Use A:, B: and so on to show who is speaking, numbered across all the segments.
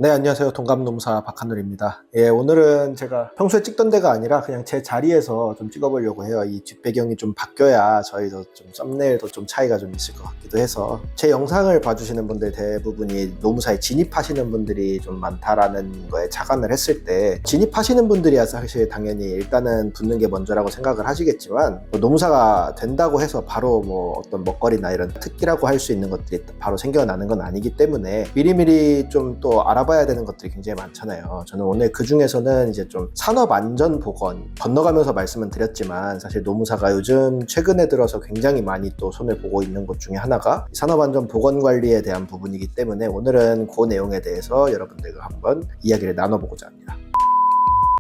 A: 네, 안녕하세요. 동갑노무사 박한솔입니다. 예, 오늘은 제가 평소에 찍던 데가 아니라 그냥 제 자리에서 좀 찍어보려고 해요. 이 뒷배경이 좀 바뀌어야 저희도 좀 썸네일도 좀 차이가 좀 있을 것 같기도 해서. 제 영상을 봐주시는 분들 대부분이 노무사에 진입하시는 분들이 좀 많다라는 거에 착안을 했을 때, 진입하시는 분들이야 사실 당연히 일단은 붙는 게 먼저라고 생각을 하시겠지만, 노무사가 된다고 해서 바로 뭐 어떤 먹거리나 이런 특기라고 할 수 있는 것들이 바로 생겨나는 건 아니기 때문에 미리미리 좀 또 알아봐야 되는 것들이 굉장히 많잖아요. 저는 오늘 그 중에서는 이제 좀 산업안전보건 건너가면서 말씀은 드렸지만, 사실 노무사가 요즘 최근에 들어서 굉장히 많이 또 손을 보고 있는 것 중에 하나가 산업안전보건관리에 대한 부분이기 때문에 오늘은 그 내용에 대해서 여러분들과 한번 이야기를 나눠보고자 합니다.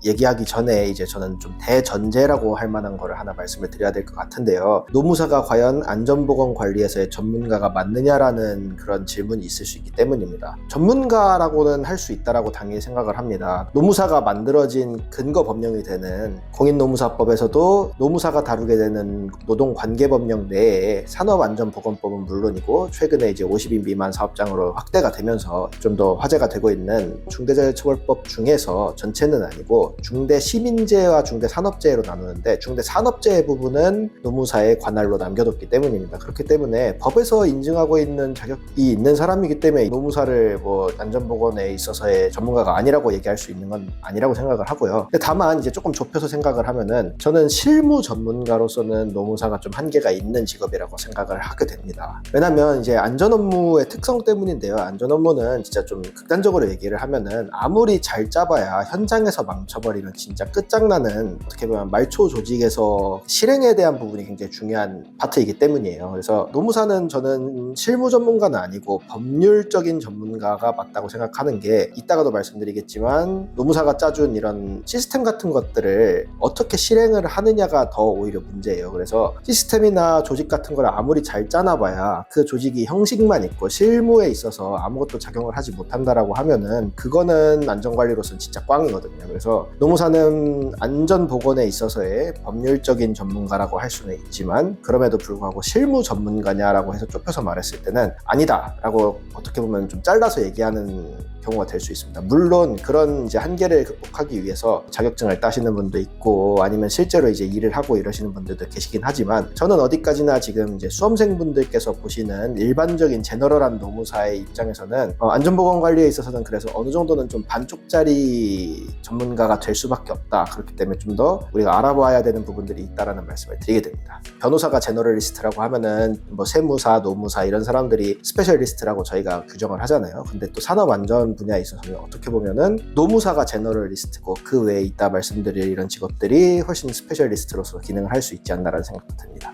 A: 얘기하기 전에 이제 저는 좀 대전제라고 할 만한 거를 하나 말씀을 드려야 될 것 같은데요. 노무사가 과연 안전보건 관리에서의 전문가가 맞느냐라는 그런 질문이 있을 수 있기 때문입니다. 전문가라고는 할 수 있다라고 당연히 생각을 합니다. 노무사가 만들어진 근거 법령이 되는 공인노무사법에서도 노무사가 다루게 되는 노동관계법령 내에 산업안전보건법은 물론이고, 최근에 이제 50인 미만 사업장으로 확대가 되면서 좀 더 화제가 되고 있는 중대재해처벌법 중에서, 전체는 아니고 중대시민재해와 중대산업재해로 나누는데, 중대산업재해 부분은 노무사의 관할로 남겨뒀기 때문입니다. 그렇기 때문에 법에서 인증하고 있는 자격이 있는 사람이기 때문에 노무사를 뭐 안전보건에 있어서의 전문가가 아니라고 얘기할 수 있는 건 아니라고 생각을 하고요. 근데 다만 이제 조금 좁혀서 생각을 하면은, 저는 실무 전문가로서는 노무사가 좀 한계가 있는 직업이라고 생각을 하게 됩니다. 왜냐면 이제 안전 업무의 특성 때문인데요. 안전 업무는 진짜 좀 극단적으로 얘기를 하면은, 아무리 잘 짜봐야 현장에서 망쳐버리면 진짜 끝장나는, 어떻게 보면 말초 조직에서 실행에 대한 부분이 굉장히 중요한 파트이기 때문이에요. 그래서 노무사는 저는 실무 전문가는 아니고 법률적인 전문가가 맞다고 생각하는 게, 이따가도 말씀드리겠지만 노무사가 짜준 이런 시스템 같은 것들을 어떻게 실행을 하느냐가 더 오히려 문제예요. 그래서 시스템이나 조직 같은 걸 아무리 잘 짜놔봐야 그 조직이 형식만 있고 실무에 있어서 아무것도 작용을 하지 못한다라고 하면은, 그거는 안전관리로서는 진짜 꽝이거든요. 그래서 노무사는 안전보건에 있어서의 법률적인 전문가라고 할 수는 있지만, 그럼에도 불구하고 실무 전문가냐라고 해서 좁혀서 말했을 때는 아니다 라고 어떻게 보면 좀 잘라서 얘기하는 경우가 될 수 있습니다. 물론 그런 이제 한계를 극복하기 위해서 자격증을 따시는 분도 있고, 아니면 실제로 이제 일을 하고 이러시는 분들도 계시긴 하지만, 저는 어디까지나 지금 이제 수험생분들께서 보시는 일반적인 제너럴한 노무사의 입장에서는 안전보건 관리에 있어서는 그래서 어느 정도는 좀 반쪽짜리 전문가가 될 수밖에 없다. 그렇기 때문에 좀 더 우리가 알아봐야 되는 부분들이 있다라는 말씀을 드리게 됩니다. 변호사가 제너럴리스트라고 하면은 뭐 세무사, 노무사 이런 사람들이 스페셜리스트라고 저희가 규정을 하잖아요. 근데 또 산업안전 분야에 있어서는 어떻게 보면은 노무사가 제너럴리스트고, 그 외에 이따 말씀드릴 이런 직업들이 훨씬 스페셜리스트로서 기능을 할 수 있지 않나라는 생각도 듭니다.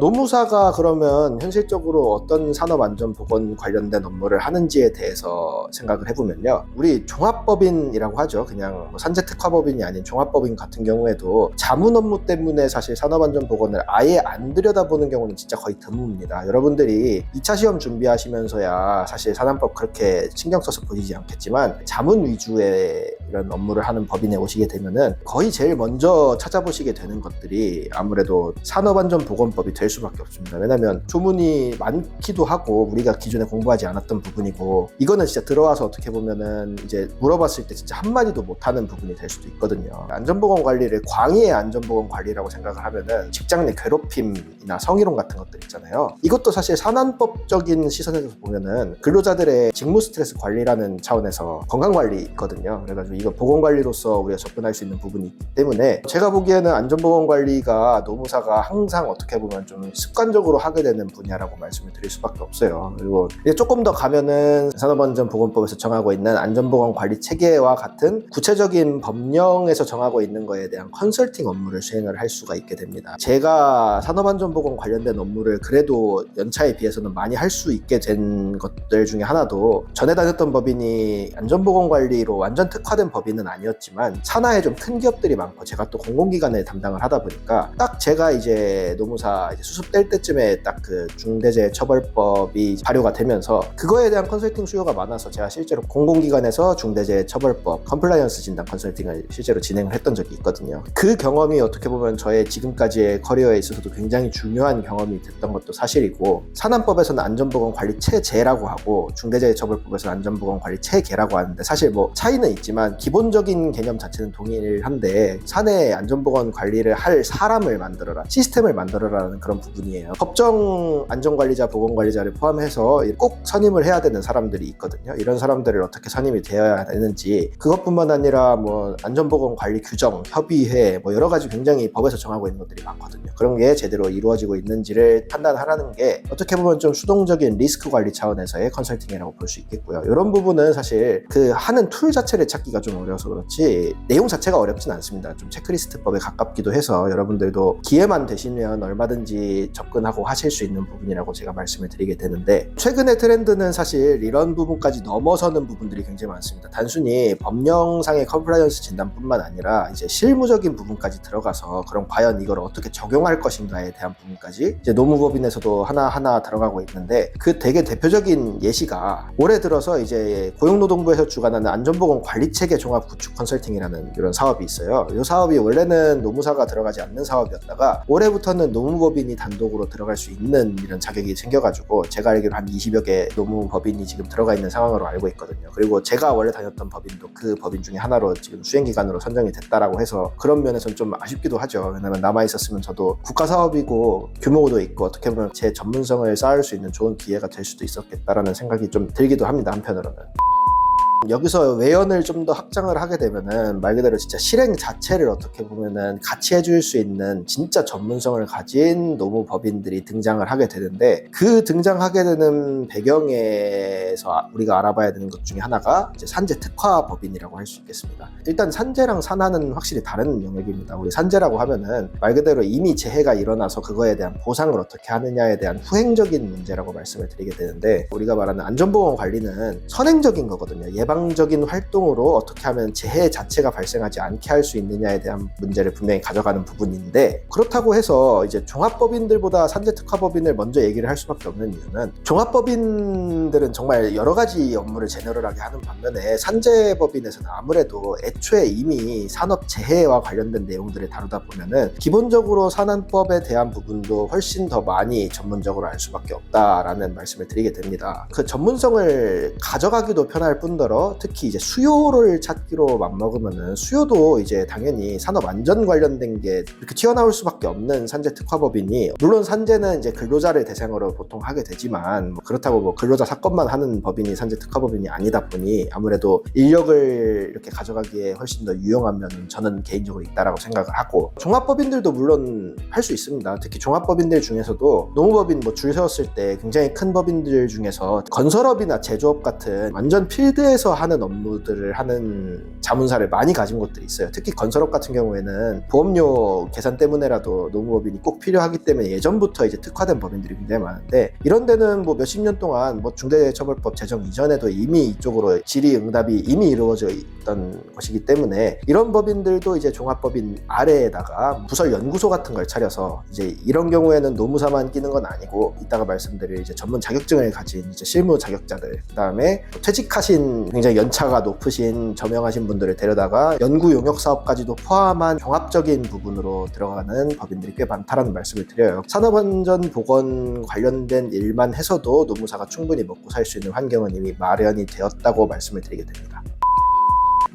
A: 노무사가 그러면 현실적으로 어떤 산업안전보건 관련된 업무를 하는지에 대해서 생각을 해보면요, 우리 종합법인이라고 하죠. 그냥 뭐 산재특화법인이 아닌 종합법인 같은 경우에도 자문 업무 때문에 사실 산업안전보건을 아예 안 들여다보는 경우는 진짜 거의 드뭅니다. 여러분들이 2차 시험 준비하시면서야 사실 산안법 그렇게 신경 써서 보시지 않겠지만, 자문 위주의 이런 업무를 하는 법인에 오시게 되면은 거의 제일 먼저 찾아보시게 되는 것들이 아무래도 산업안전보건법이 될 수밖에 없습니다. 왜냐면 조문이 많기도 하고 우리가 기존에 공부하지 않았던 부분이고, 이거는 진짜 들어와서 어떻게 보면은 이제 물어봤을 때 진짜 한마디도 못하는 부분이 될 수도 있거든요. 안전보건 관리를 광의의 안전보건 관리라고 생각을 하면은 직장 내 괴롭힘이나 성희롱 같은 것들 있잖아요. 이것도 사실 산안법적인 시선에서 보면은 근로자들의 직무 스트레스 관리라는 차원에서 건강관리 있거든요. 그래가지고 이거 보건관리로서 우리가 접근할 수 있는 부분이 있기 때문에, 제가 보기에는 안전보건 관리가 노무사가 항상 어떻게 보면 좀 습관적으로 하게 되는 분야라고 말씀을 드릴 수밖에 없어요. 그리고 이제 조금 더 가면은 산업안전보건법에서 정하고 있는 안전보건 관리 체계와 같은 구체적인 법령에서 정하고 있는 거에 대한 컨설팅 업무를 수행을 할 수가 있게 됩니다. 제가 산업안전보건 관련된 업무를 그래도 연차에 비해서는 많이 할 수 있게 된 것들 중에 하나도, 전에 다녔던 법인이 안전보건 관리로 완전 특화된 하는 법인은 아니었지만 산하에 좀 큰 기업들이 많고 제가 또 공공기관을 담당을 하다 보니까 딱 제가 이제 노무사 이제 수습될 때쯤에 딱 그 중대재해처벌법이 발효가 되면서 그거에 대한 컨설팅 수요가 많아서 제가 실제로 공공기관에서 중대재해처벌법 컴플라이언스 진단 컨설팅을 실제로 진행을 했던 적이 있거든요. 그 경험이 어떻게 보면 저의 지금까지의 커리어에 있어서도 굉장히 중요한 경험이 됐던 것도 사실이고, 산안법에서는 안전보건관리체제라고 하고 중대재해처벌법에서는 안전보건관리체계라고 하는데 사실 뭐 차이는 있지만 기본적인 개념 자체는 동일한데 산해 안전보건 관리를 할 사람을 만들어라, 시스템을 만들어라는 그런 부분이에요. 법정 안전관리자, 보건관리자를 포함해서 꼭 선임을 해야 되는 사람들이 있거든요. 이런 사람들을 어떻게 선임이 되어야 되는지, 그것뿐만 아니라 뭐 안전보건관리 규정, 협의회, 뭐 여러 가지 굉장히 법에서 정하고 있는 것들이 많거든요. 그런 게 제대로 이루어지고 있는지를 판단하라는 게 어떻게 보면 좀 수동적인 리스크 관리 차원에서의 컨설팅이라고 볼 수 있겠고요. 이런 부분은 사실 그 하는 툴 자체를 찾기가 좀 어려워서 그렇지 내용 자체가 어렵진 않습니다. 좀 체크리스트법에 가깝기도 해서 여러분들도 기회만 되시면 얼마든지 접근하고 하실 수 있는 부분이라고 제가 말씀을 드리게 되는데, 최근의 트렌드는 사실 이런 부분까지 넘어서는 부분들이 굉장히 많습니다. 단순히 법령상의 컴플라이언스 진단뿐만 아니라 이제 실무적인 부분까지 들어가서 그럼 과연 이걸 어떻게 적용할 것인가에 대한 부분까지 이제 노무법인에서도 하나하나 들어가고 있는데, 그 되게 대표적인 예시가 올해 들어서 이제 고용노동부에서 주관하는 안전보건관리체계 종합구축 컨설팅이라는 이런 사업이 있어요. 이 사업이 원래는 노무사가 들어가지 않는 사업이었다가 올해부터는 노무법인이 단독으로 들어갈 수 있는 이런 자격이 생겨가지고 제가 알기로 한 20여 개 노무법인이 지금 들어가 있는 상황으로 알고 있거든요. 그리고 제가 원래 다녔던 법인도 그 법인 중에 하나로 지금 수행기관으로 선정이 됐다라고 해서 그런 면에서는 좀 아쉽기도 하죠. 왜냐면 남아있었으면 저도 국가사업이고 규모도 있고 어떻게 보면 제 전문성을 쌓을 수 있는 좋은 기회가 될 수도 있었겠다라는 생각이 좀 들기도 합니다, 한편으로는. 여기서 외연을 좀 더 확장을 하게 되면은 말 그대로 진짜 실행 자체를 어떻게 보면은 같이 해줄 수 있는 진짜 전문성을 가진 노무법인들이 등장을 하게 되는데, 그 등장하게 되는 배경에서 우리가 알아봐야 되는 것 중에 하나가 이제 산재 특화법인이라고 할 수 있겠습니다. 일단 산재랑 산하는 확실히 다른 영역입니다. 우리 산재라고 하면은 말 그대로 이미 재해가 일어나서 그거에 대한 보상을 어떻게 하느냐에 대한 후행적인 문제라고 말씀을 드리게 되는데, 우리가 말하는 안전보건 관리는 선행적인 거거든요. 예방적인 활동으로 어떻게 하면 재해 자체가 발생하지 않게 할 수 있느냐에 대한 문제를 분명히 가져가는 부분인데, 그렇다고 해서 이제 종합법인들보다 산재특화법인을 먼저 얘기를 할 수밖에 없는 이유는 종합법인들은 정말 여러 가지 업무를 제너럴하게 하는 반면에 산재법인에서는 아무래도 애초에 이미 산업재해와 관련된 내용들을 다루다 보면은 기본적으로 산안법에 대한 부분도 훨씬 더 많이 전문적으로 알 수밖에 없다라는 말씀을 드리게 됩니다. 그 전문성을 가져가기도 편할 뿐더러 특히 이제 수요를 찾기로 맘먹으면은 수요도 이제 당연히 산업 안전 관련된 게 이렇게 튀어나올 수밖에 없는 산재 특화법인이, 물론 산재는 이제 근로자를 대상으로 보통 하게 되지만 그렇다고 뭐 근로자 사건만 하는 법인이 산재 특화법인이 아니다 보니 아무래도 인력을 이렇게 가져가기에 훨씬 더 유용한 면은 저는 개인적으로 있다라고 생각을 하고, 종합법인들도 물론 할 수 있습니다. 특히 종합법인들 중에서도 노무법인 뭐 줄 세웠을 때 굉장히 큰 법인들 중에서 건설업이나 제조업 같은 완전 필드에서 하는 업무들을 하는 자문사를 많이 가진 곳들이 있어요. 특히 건설업 같은 경우에는 보험료 계산 때문에라도 노무법인이 꼭 필요하기 때문에 예전부터 이제 특화된 법인들이 굉장히 많은데, 이런 데는 뭐 몇십 년 동안 뭐 중대재해처벌법 제정 이전에도 이미 이쪽으로 질의응답이 이미 이루어져 있던 것이기 때문에 이런 법인들도 이제 종합법인 아래에다가 부설 연구소 같은 걸 차려서 이제 이런 경우에는 노무사만 끼는 건 아니고 이따가 말씀드릴 이제 전문 자격증을 가진 이제 실무 자격자들, 그다음에 퇴직하신 굉장히 연차가 높으신 저명하신 분들을 데려다가 연구 용역 사업까지도 포함한 종합적인 부분으로 들어가는 법인들이 꽤 많다라는 말씀을 드려요. 산업안전보건 관련된 일만 해서도 노무사가 충분히 먹고 살 수 있는 환경은 이미 마련이 되었다고 말씀을 드리게 됩니다.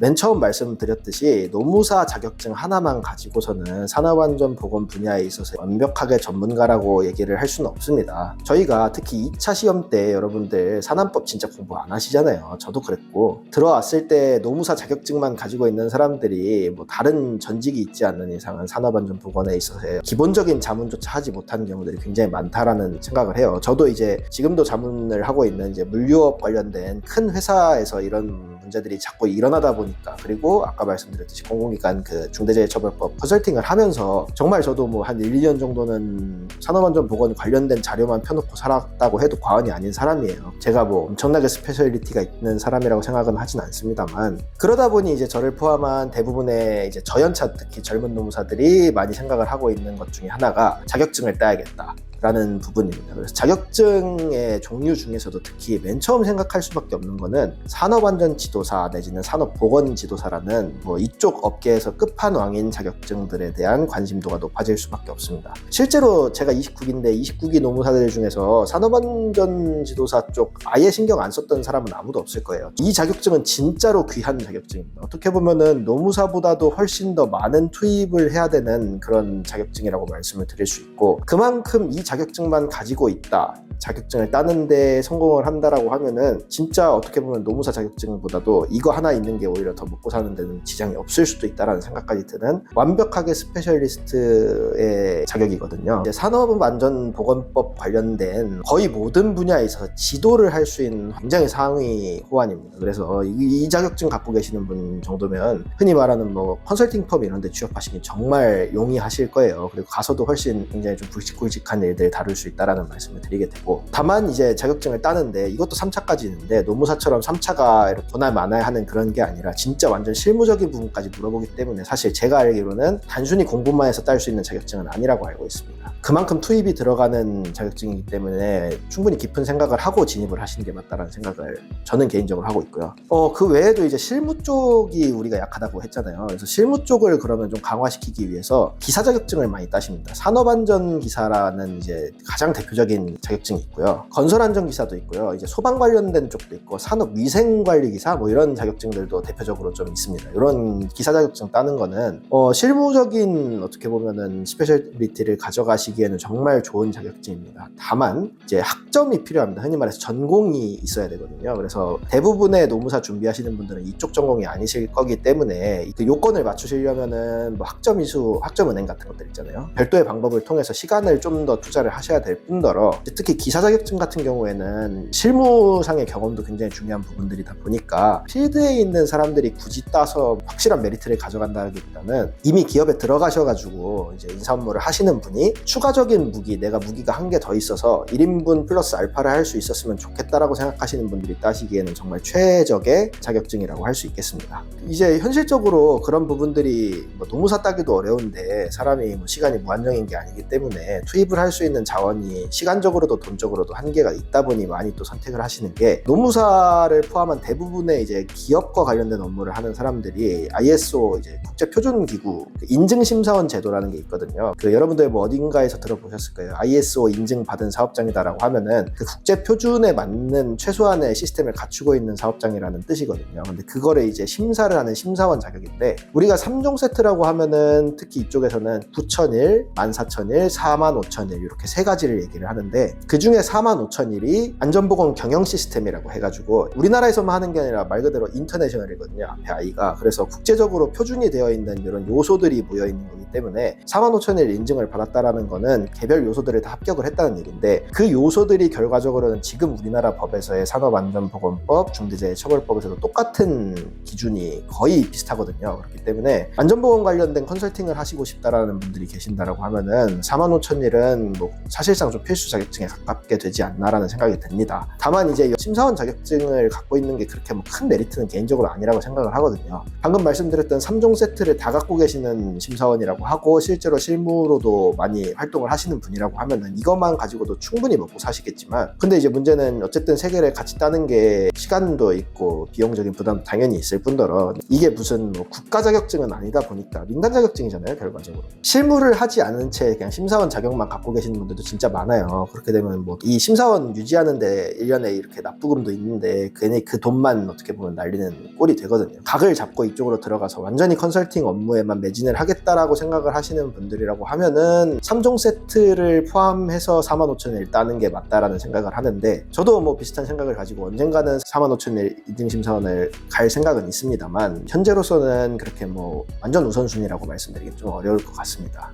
A: 맨 처음 말씀드렸듯이 노무사 자격증 하나만 가지고서는 산업안전보건 분야에 있어서 완벽하게 전문가라고 얘기를 할 수는 없습니다. 저희가 특히 2차 시험 때 여러분들 산안법 진짜 공부 안 하시잖아요. 저도 그랬고, 들어왔을 때 노무사 자격증만 가지고 있는 사람들이 뭐 다른 전직이 있지 않는 이상은 산업안전보건에 있어서 기본적인 자문조차 하지 못하는 경우들이 굉장히 많다라는 생각을 해요. 저도 이제 지금도 자문을 하고 있는 이제 물류업 관련된 큰 회사에서 이런 문제들이 자꾸 일어나다 보니 보니까, 그리고 아까 말씀드렸듯이 공공기관 그 중대재해처벌법 컨설팅을 하면서 정말 저도 뭐 한 1, 2년 정도는 산업안전보건 관련된 자료만 펴놓고 살았다고 해도 과언이 아닌 사람이에요. 제가 뭐 엄청나게 스페셜리티가 있는 사람이라고 생각은 하진 않습니다만, 그러다 보니 이제 저를 포함한 대부분의 이제 저연차, 특히 젊은 노무사들이 많이 생각을 하고 있는 것 중에 하나가 자격증을 따야겠다 라는 부분입니다. 그래서 자격증의 종류 중에서도 특히 맨 처음 생각할 수밖에 없는 거는 산업안전지도사 내지는 산업보건지도사라는 뭐 이쪽 업계에서 끝판왕인 자격증들에 대한 관심도가 높아질 수밖에 없습니다. 실제로 제가 29기인데 29기 노무사들 중에서 산업안전지도사 쪽 아예 신경 안 썼던 사람은 아무도 없을 거예요. 이 자격증은 진짜로 귀한 자격증입니다. 어떻게 보면은 노무사보다도 훨씬 더 많은 투입을 해야 되는 그런 자격증이라고 말씀을 드릴 수 있고, 그만큼 이 자격증만 가지고 있다, 자격증을 따는 데 성공을 한다라고 하면은 진짜 어떻게 보면 노무사 자격증보다도 이거 하나 있는 게 오히려 더 먹고 사는 데는 지장이 없을 수도 있다라는 생각까지 드는 완벽하게 스페셜리스트의 자격이거든요. 이제 산업안전보건법 관련된 거의 모든 분야에 있어서 지도를 할 수 있는 굉장히 상위 호환입니다. 그래서 이 자격증 갖고 계시는 분 정도면 흔히 말하는 뭐 컨설팅 펌 이런 데 취업하시면 정말 용이하실 거예요. 그리고 가서도 훨씬 굉장히 좀 굵직굵직한 일들을 다룰 수 있다라는 말씀을 드리게 되고, 다만 이제 자격증을 따는데 이것도 3차까지 있는데 노무사처럼 3차가 이렇게 보나 마나야 하는 그런 게 아니라 진짜 완전 실무적인 부분까지 물어보기 때문에 사실 제가 알기로는 단순히 공부만 해서 딸 수 있는 자격증은 아니라고 알고 있습니다. 그만큼 투입이 들어가는 자격증이기 때문에 충분히 깊은 생각을 하고 진입을 하시는 게 맞다라는 생각을 저는 개인적으로 하고 있고요. 그 외에도 이제 실무 쪽이 우리가 약하다고 했잖아요. 그래서 실무 쪽을 그러면 좀 강화시키기 위해서 기사 자격증을 많이 따십니다. 산업안전기사라는 이제 가장 대표적인 자격증이 있고요. 건설안전기사도 있고요. 이제 소방 관련된 쪽도 있고 산업위생관리기사 뭐 이런 자격증들도 대표적으로 좀 있습니다. 이런 기사 자격증 따는 거는 실무적인 어떻게 보면은 스페셜리티를 가져가시기에는 정말 좋은 자격증입니다. 다만 이제 학점이 필요합니다. 흔히 말해서 전공이 있어야 되거든요. 그래서 대부분의 노무사 준비하시는 분들은 이쪽 전공이 아니실 거기 때문에 그 요건을 맞추시려면은 뭐 학점 이수, 학점 은행 같은 것들 있잖아요. 별도의 방법을 통해서 시간을 좀 더 투자를 하셔야 될 뿐더러, 특히 기사 자격증 같은 경우에는 실무상의 경험도 굉장히 중요한 부분들이다 보니까 필드에 있는 사람들이 굳이 따서 확실한 메리트를 가져간다기보다는 이미 기업에 들어가셔가지고 이제 인사 업무를 하시는 분이 추가적인 무기, 내가 무기가 한 개 더 있어서 1인분 플러스 알파를 할 수 있었으면 좋겠다라고 생각하시는 분들이 따시기에는 정말 최적의 자격증이라고 할 수 있겠습니다. 이제 현실적으로 그런 부분들이 뭐 노무사 따기도 어려운데 사람이 뭐 시간이 무한정인 게 아니기 때문에 투입을 할 수 있는 자원이 시간적으로도 돈적으로도 한계가 있다 보니 많이 또 선택을 하시는 게, 노무사를 포함한 대부분의 이제 기업과 관련된 업무를 하는 사람들이 ISO 이제 국제표준기구 인증심사원 제도라는 게 있거든요. 여러분들 뭐 어딘가에서 들어보셨을 거예요. ISO 인증받은 사업장이다라고 하면은 그 국제표준에 맞는 최소한의 시스템을 갖추고 있는 사업장이라는 뜻이거든요. 근데 그거를 이제 심사를 하는 심사원 자격인데, 우리가 3종 세트라고 하면은 특히 이쪽에서는 9,001, 14,001, 45,001 이렇게 세 가지를 얘기를 하는데, 그 중에 45,001이 안전보건 경영 시스템이라고 해가지고 우리나라에서만 하는 게 아니라 말 그대로 인터내셔널이거든요. 앞에 I가. 그래서 국제적으로 표준이 되어 있는 이런 요소들이 모여 있는 거기 때문에 45,001 인증을 받았다라는 거는 개별 요소들을 다 합격을 했다는 얘기인데, 그 요소들이 결과적으로는 지금 우리나라 법에서의 산업안전보건법, 중대재해처벌법에서도 똑같은 기준이 거의 비슷하거든요. 그렇기 때문에 안전보건 관련된 컨설팅을 하시고 싶다라는 분들이 계신다라고 하면은 45,001은 뭐 사실상 좀 필수 자격증에 가깝게 되지 않나라는 생각이 듭니다. 다만 이제 심사원 자격증을 갖고 있는 게 그렇게 뭐 큰 메리트는 개인적으로 아니라고 생각을 하거든요. 방금 말씀드렸던 3종 세트를 다 갖고 계시는 심사원이라고 하고 실제로 실무로도 많이 활동을 하시는 분이라고 하면은 이것만 가지고도 충분히 먹고 사시겠지만, 근데 이제 문제는 어쨌든 세 개를 같이 따는 게 시간도 있고 비용적인 부담도 당연히 있을 뿐더러 이게 무슨 뭐 국가 자격증은 아니다 보니까 민간 자격증이잖아요. 결과적으로 실무를 하지 않은 채 그냥 심사원 자격만 갖고 계시는 분들도 진짜 많아요. 그렇게 되면 뭐 이 심사원 유지하는데 1년에 이렇게 납부금도 있는데 괜히 그 돈만 어떻게 보면 날리는 꼴이 되거든요. 각을 잡고 이쪽으로 들어가서 완전히 컨설팅 업무에만 매진을 하겠다라고 생각을 하시는 분들이라고 하면은 3종 세트를 포함해서 45,001 따는 게 맞다라는 생각을 하는데, 저도 뭐 비슷한 생각을 가지고 언젠가는 45,001 인증심사원을 갈 생각은 있습니다만 현재로서는 그렇게 뭐 완전 우선순위라고 말씀드리긴 좀 어려울 것 같습니다.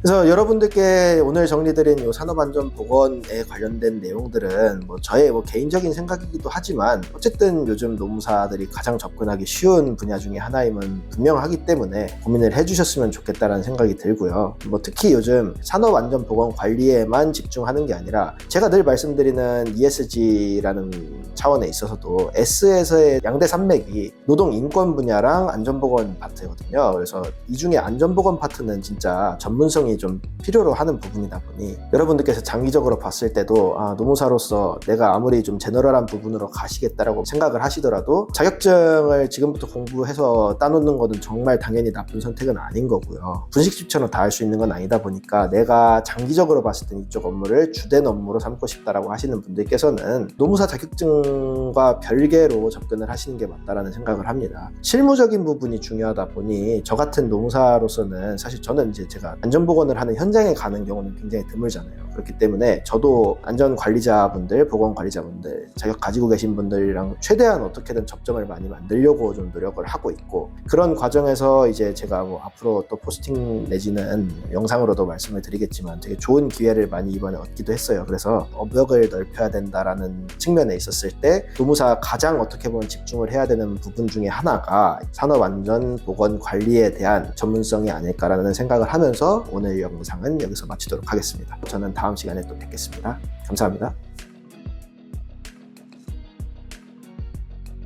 A: 그래서 여러분들께 오늘 정리드린 이 산업안전보건에 관련된 내용들은 저의 개인적인 생각이기도 하지만 어쨌든 요즘 노무사들이 가장 접근하기 쉬운 분야 중에 하나임은 분명하기 때문에 고민을 해주셨으면 좋겠다라는 생각이 들고요. 특히 요즘 산업안전보건 관리에만 집중하는 게 아니라 제가 늘 말씀드리는 ESG라는 차원에 있어서도 S에서의 양대 산맥이 노동인권 분야랑 안전보건 파트거든요. 그래서 이 중에 안전보건 파트는 진짜 전문성이 좀 필요로 하는 부분이다 보니 여러분들께서 장기적으로 봤을 때도 노무사로서 내가 아무리 좀 제너럴한 부분으로 가시겠다라고 생각을 하시더라도 자격증을 지금부터 공부해서 따놓는 것은 정말 당연히 나쁜 선택은 아닌 거고요. 분식집처럼 다 할 수 있는 건 아니다 보니까 내가 장기적으로 봤을 때 이쪽 업무를 주된 업무로 삼고 싶다라고 하시는 분들께서는 노무사 자격증과 별개로 접근을 하시는 게 맞다라는 생각을 합니다. 실무적인 부분이 중요하다 보니 저 같은 노무사로서는 사실 저는 이제 제가 안전보건을 하는 현장에 가는 경우는 굉장히 드물잖아요. 그렇기 때문에 저도 안전관리자분들, 보건관리자분들, 자격 가지고 계신 분들이랑 최대한 어떻게든 접점을 많이 만들려고 좀 노력을 하고 있고, 그런 과정에서 이제 제가 앞으로 또 포스팅 내지는 영상으로도 말씀을 드리겠지만 되게 좋은 기회를 많이 이번에 얻기도 했어요. 그래서 업역을 넓혀야 된다라는 측면에 있었을 때 노무사 가장 어떻게 보면 집중을 해야 되는 부분 중에 하나가 산업안전보건관리에 대한 전문성이 아닐까라는 생각을 하면서 오늘 영상은 여기서 마치도록 하겠습니다. 저는 다음 시간에 또 뵙겠습니다. 감사합니다.